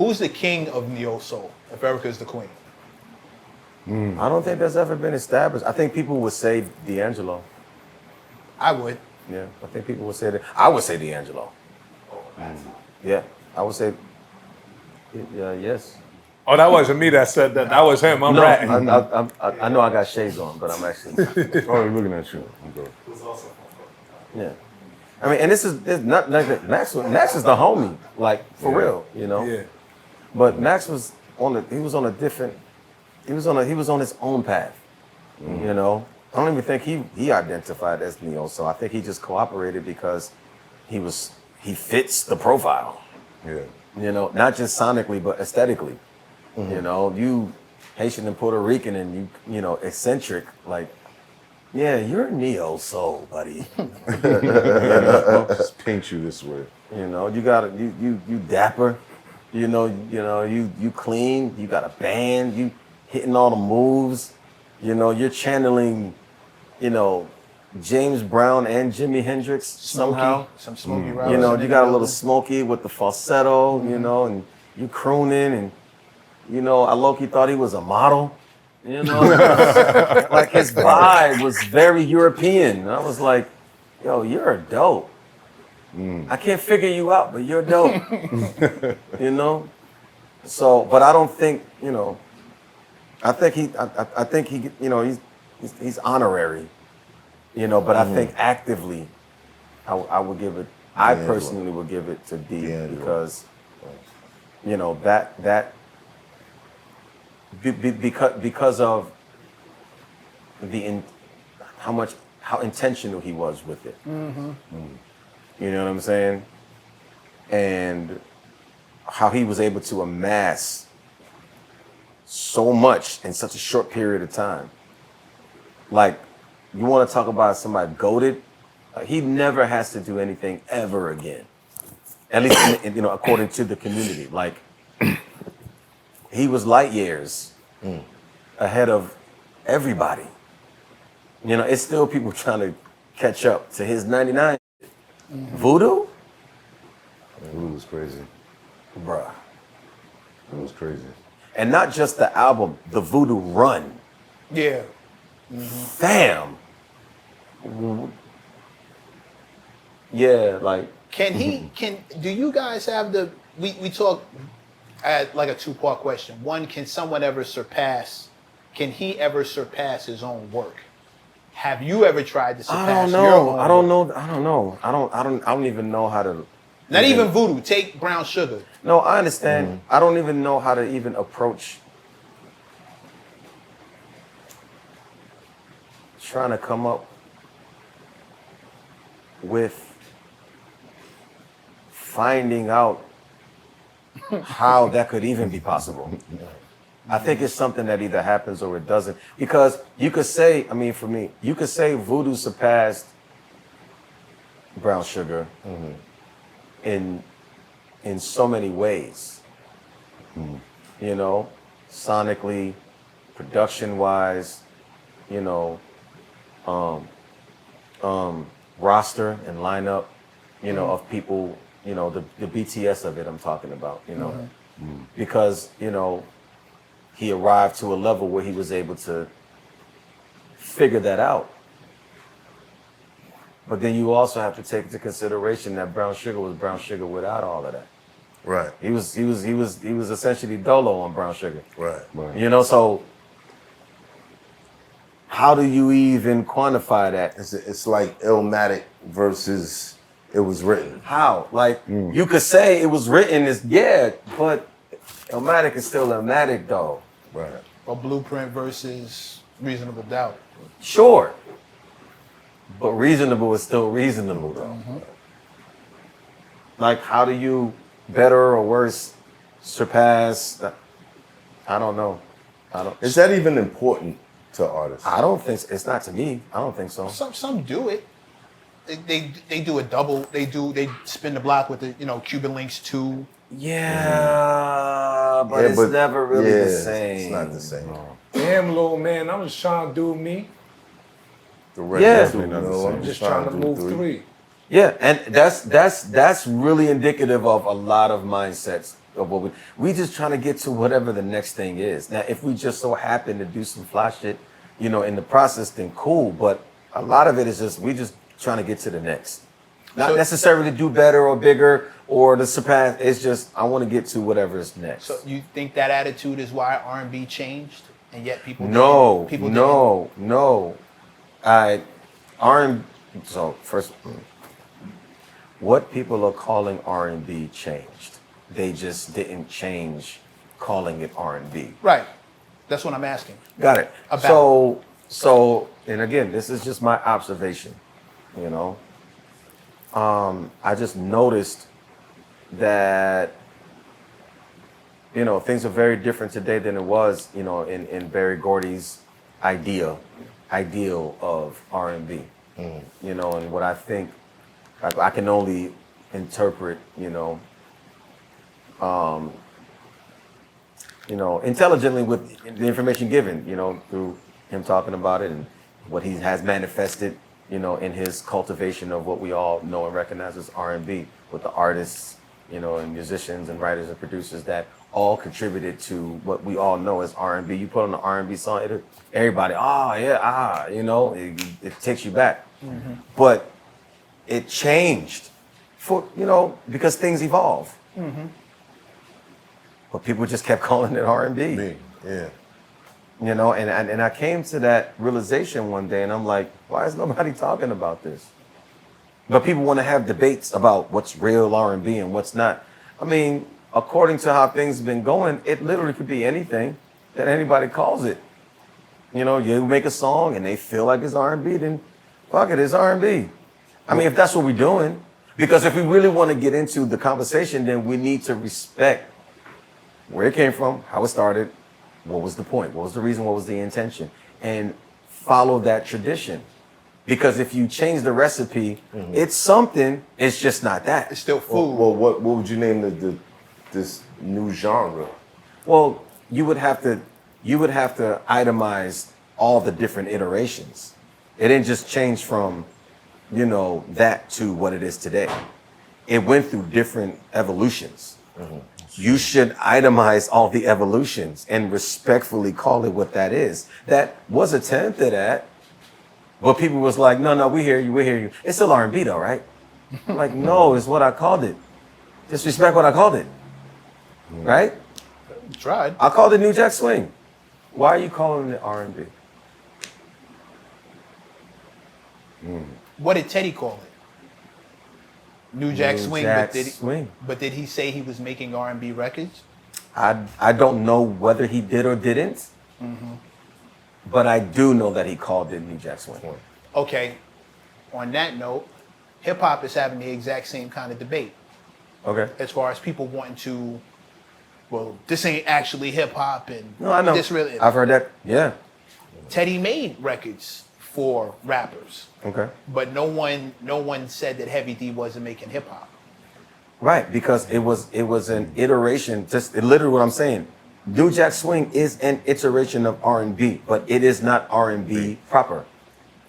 Who's the king of neo soul? If Erykah is the queen. I don't think that's ever been established. I think people would say D'Angelo. I would. Yeah, I think people would say that. I would say D'Angelo. Yeah, I would say. Yes. Oh, that wasn't me that said that. That was him. I'm ratting. I know I got shades on, but I'm actually. Oh, he's looking at you. I'm good. Yeah. I mean, and this is not like that. Max is the homie, like for real, you know. Yeah. But Max was he was on his own path, you know. I don't even think he identified as neo, so I think he just cooperated because he fits the profile. Yeah. You know, not just sonically but aesthetically. You know, you Haitian and Puerto Rican and you know, eccentric, like, yeah, you're neo soul, buddy. Just paint you this way. You know, you dapper. You know, you clean. You got a band. You hitting all the moves. You know, you're channeling, you know, James Brown and Jimi Hendrix somehow. Some smoky routes. You know, you got a little smoky with the falsetto. You know, and you crooning, and you know, I low-key thought he was a model. You know, like his vibe was very European. And I was like, yo, you're dope. I can't figure you out, but you're dope. You know? So, but I don't think, you know, I think he, you know, he's honorary, you know, but I think actively, I would give it, I personally would give it to D because, you know, because of how intentional he was with it. You know what I'm saying? And how he was able to amass so much in such a short period of time. Like, you want to talk about somebody goated? He never has to do anything ever again. At least, you know, according to the community. Like, he was light years ahead of everybody. You know, it's still people trying to catch up to his 99. Voodoo? Voodoo was crazy. Bruh. It was crazy. And not just the album, the Voodoo run. Yeah. Damn. Yeah, like. Do you guys have we talk at like a two-part question. One, can he ever surpass his own work? Have you ever tried to surpass your own work? I don't know. I don't even know how to. Not even Voodoo. Take Brown Sugar. No, I understand. I don't even know how to even approach trying to come up with finding out how that could even be possible. I think it's something that either happens or it doesn't. Because you could say, I mean, for me, you could say Voodoo surpassed Brown Sugar in so many ways. You know, sonically, production-wise, you know, roster and lineup, you know, of people, you know, the BTS of it I'm talking about, you know. Because, you know, he arrived to a level where he was able to figure that out. But then you also have to take into consideration that Brown Sugar was Brown Sugar without all of that. Right. He was essentially Dolo on Brown Sugar. Right. You know, so how do you even quantify that? It's like Illmatic versus It Was Written. How? Like, you could say it was written as, but Illmatic is still Illmatic, though. Right. Or Blueprint versus Reasonable Doubt. Sure. But reasonable is still reasonable, though. Like, how do you better or worse surpass that? I don't know. Is that even important to artists? I don't think so. It's not to me. I don't think so. Some do it. They do a double. They spin the block with the, you know, Cuban Links 2. Yeah, but it's never really the same. It's not the same. Damn, little man, I'm just trying to do me. Definitely not the same. I'm just trying to move 3. Yeah, and that's really indicative of a lot of mindsets of what we just trying to get to whatever the next thing is. Now, if we just so happen to do some fly shit, you know, in the process, then cool. But a lot of it is just we just trying to get to the next. Not So- necessarily to do better or bigger or to surpass. It's just I want to get to whatever is next. So you think that attitude is why R&B changed, and yet people No, people no. So first, what people are calling R&B changed. They just didn't change calling it R&B. right. That's what I'm asking. Got it. About- So, and again, this is just my observation, you know. I just noticed that, you know, things are very different today than it was, you know, in Berry Gordy's ideal of R&B. You know, and what I think I can only interpret, intelligently with the information given, you know, through him talking about it and what he has manifested, you know, in his cultivation of what we all know and recognize as R&B with the artists, you know, and musicians and writers and producers that all contributed to what we all know as R&B. You put on an R&B song, everybody, you know, it takes you back. Mm-hmm. But it changed for, you know, because things evolve. Mm-hmm. But people just kept calling it R&B. Yeah. You know, and I came to that realization one day, and I'm like, why is nobody talking about this? But people want to have debates about what's real R&B and what's not. I mean, according to how things have been going, it literally could be anything that anybody calls it. You know, you make a song and they feel like it's R&B, then fuck it, it's R&B. I mean, if that's what we're doing, because if we really want to get into the conversation, then we need to respect where it came from, how it started, what was the point, what was the reason, what was the intention, and follow that tradition. Because if you change the recipe, it's something, it's just not that. It's still food. Well, what would you name this new genre? Well, you would have to itemize all the different iterations. It didn't just change from, you know, that to what it is today. It went through different evolutions. Mm-hmm. You should itemize all the evolutions and respectfully call it what that is. That was attempted at, but people was like, no, we hear you. It's still R&B though, right? I'm like, no, it's what I called it. Just respect what I called it, right? You tried. I called it New Jack Swing. Why are you calling it R&B? What did Teddy call it? New Jack Swing. Swing. But did he say he was making R&B records? I don't know whether he did or didn't, but I do know that he called it New Jack Swing. Okay. On that note, hip hop is having the exact same kind of debate Okay. as far as people wanting to, well, this ain't actually hip hop, and No, I know. this really. I've heard that. Yeah. Teddy made records for rappers, Okay. but no one said that Heavy D wasn't making hip hop. Right, because it was an iteration. Just literally what I'm saying. New Jack Swing is an iteration of R&B, but it is not R&B proper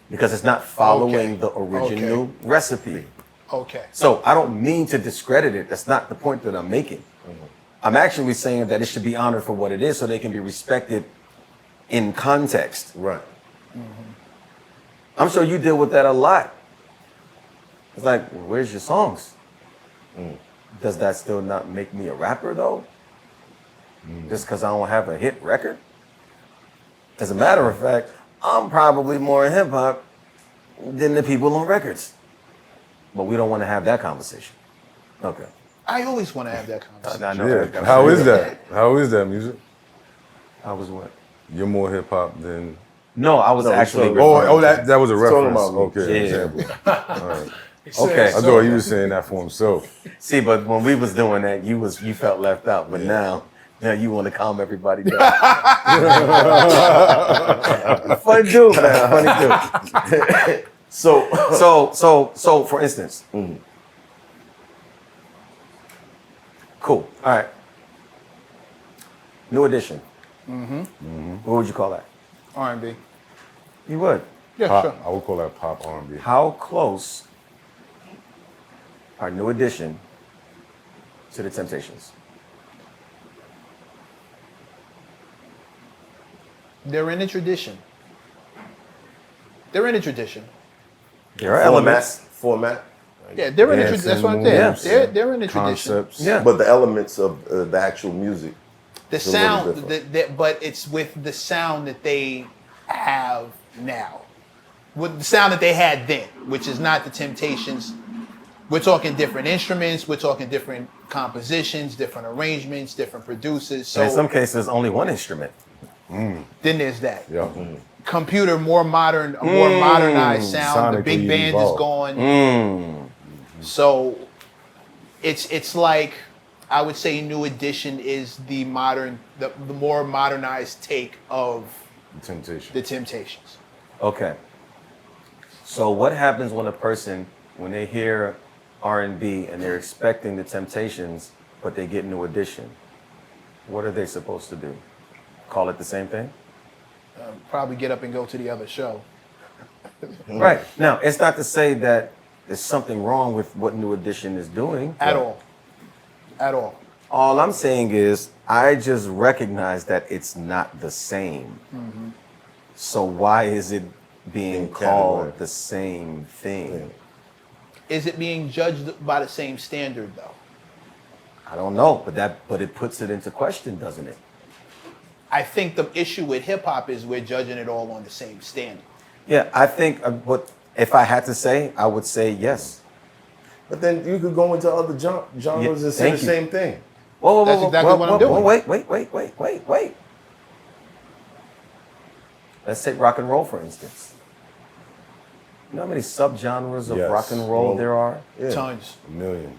because it's not following the original recipe. Okay. So I don't mean to discredit it. That's not the point that I'm making. I'm actually saying that it should be honored for what it is so they can be respected in context. Right. I'm sure you deal with that a lot. It's like, well, where's your songs? Does that still not make me a rapper though? Just because I don't have a hit record? As a matter of fact, I'm probably more in hip hop than the people on records. But we don't want to have that conversation. Okay. I always want to have that conversation. I know. Yeah. How is that? How is that music? I was what? You're more hip hop than. No, I was actually. Oh, that was a talking reference. about me. Okay, Yeah. example. All right. Okay. I thought he was saying that for himself. See, but when we was doing that, you felt left out. But now you want to calm everybody down. Funny dude, man. Funny dude. So for instance, cool. All right. New Edition. What would you call that? R&B. You would. Yeah, Pop, sure. I would call that pop R&B. How close are New Edition to the Temptations? They're in a tradition. They're in a tradition. There are elements. Format. Yeah, they're in a tradition. That's what I'm saying. moves, They're in a tradition. Concepts. Yeah. But the elements of the actual music. The a little sound, different. but it's with the sound that they have now, with the sound that they had then, which is not the Temptations. We're talking different instruments. We're talking different compositions, different arrangements, different producers. So in some cases, only one instrument. then there's that. Yeah. Computer, more modern, a more modernized sound. The Sonically big band evolved. is gone. So it's like, I would say New Edition is the modern, the more modernized take of Temptation. the Temptations. Okay. So what happens when a person, when they hear R&B and they're expecting the Temptations, but they get New Edition? What are they supposed to do? Call it the same thing? Probably get up and go to the other show. Right. Now, it's not to say that there's something wrong with what New Edition is doing. At all. At all. All I'm saying is, I just recognize that it's not the same. So why is it being called categorized. the same thing? Is it being judged by the same standard though? I don't know, but it puts it into question, doesn't it? I think the issue with hip hop is we're judging it all on the same standard. Yeah, I think what if I had to say, I would say yes. But then you could go into other genres and say thank the you. same thing. Whoa, That's exactly what I'm doing. Wait. Let's take rock and roll, for instance. You know how many subgenres of Yes. rock and roll there are? Yeah. Tons. A million.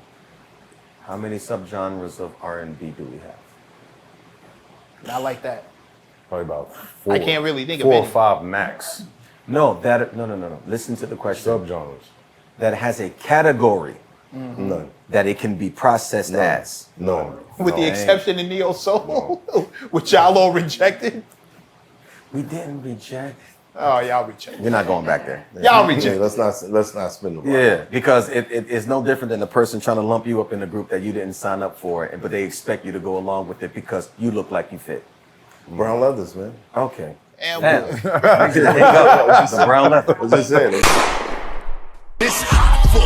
How many subgenres of R&B do we have? Not like that. Probably about four. I can't really think of 4 or any. 5 max. No. Listen to the question. Subgenres. That has a category None. that it can be processed as. None. With the No. exception of Neo Soul, which y'all all rejected. We didn't reject. Oh, y'all rejected. We're not going back there. Y'all Yeah, rejected. let's not spin the block. Yeah, because it's no different than a person trying to lump you up in a group that you didn't sign up for, but they expect you to go along with it because you look like you fit. Brown leathers, man. Okay. And Damn. There you go. The brown leather. What's it saying? It's hot for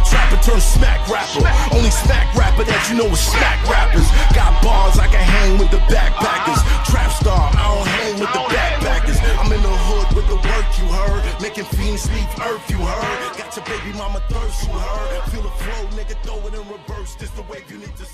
trapper turn smack rapper. Only smack rapper that you know is smack rappers. Got bars I can hang with the backpackers. Trap star, I don't hang with the backpackers. I'm in the hood with the work you heard. Making fiends leave earth you heard. Got your baby mama thirst you heard. Feel the flow, nigga, throw it in reverse. This the wave you need to.